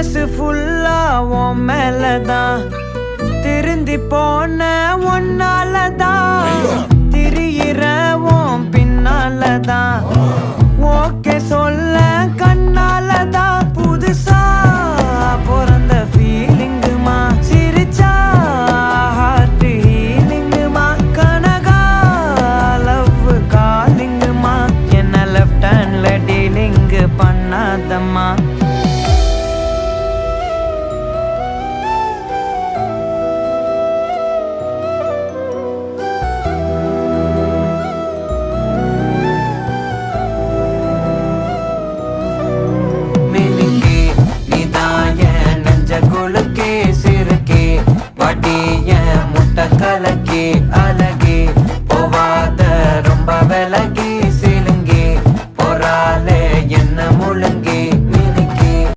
மனசு ஃபுல்லா உன் மேலதான் திருந்தி போன ஒன்னாலதான் திரியிற உன் பின்னாலதான் ஓகே சொல்ல கண்ணாலதான்